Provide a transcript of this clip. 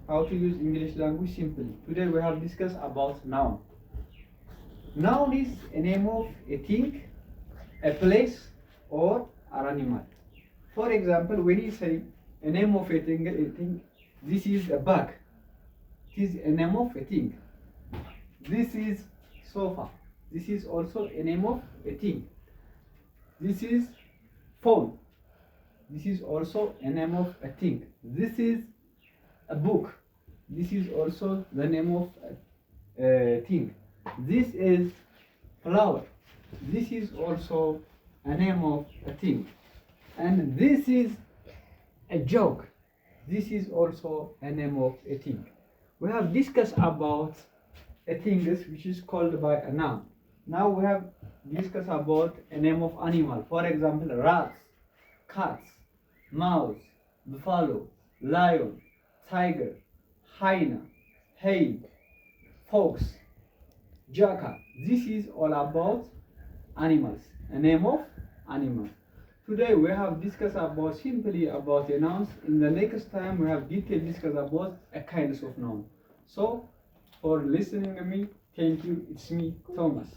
how to use English language simply. Today we have discussed about noun. Noun is a name of a thing, a place, or an animal. For example, when you say a name of a thing, this is a bag. It is a name of a thing. This is sofa. This is also a name of a thing. This is phone. This is also a name of a thing. This is a book. This is also the name of a thing. This is flower. This is also a name of a thing. And this is a joke. This is also a name of a thing. We have discussed about a thing which is called by a noun. Now we have discussed about a name of animal. For example, rats, cats, mouse, buffalo, lion, tiger, hyena, hen, fox, jackal. This is all about animals, a name of animal. Today we have discussed about simply about the nouns. In the next time we have detailed discuss about a kinds of noun. So for listening to me, thank you. It's me, Thomas.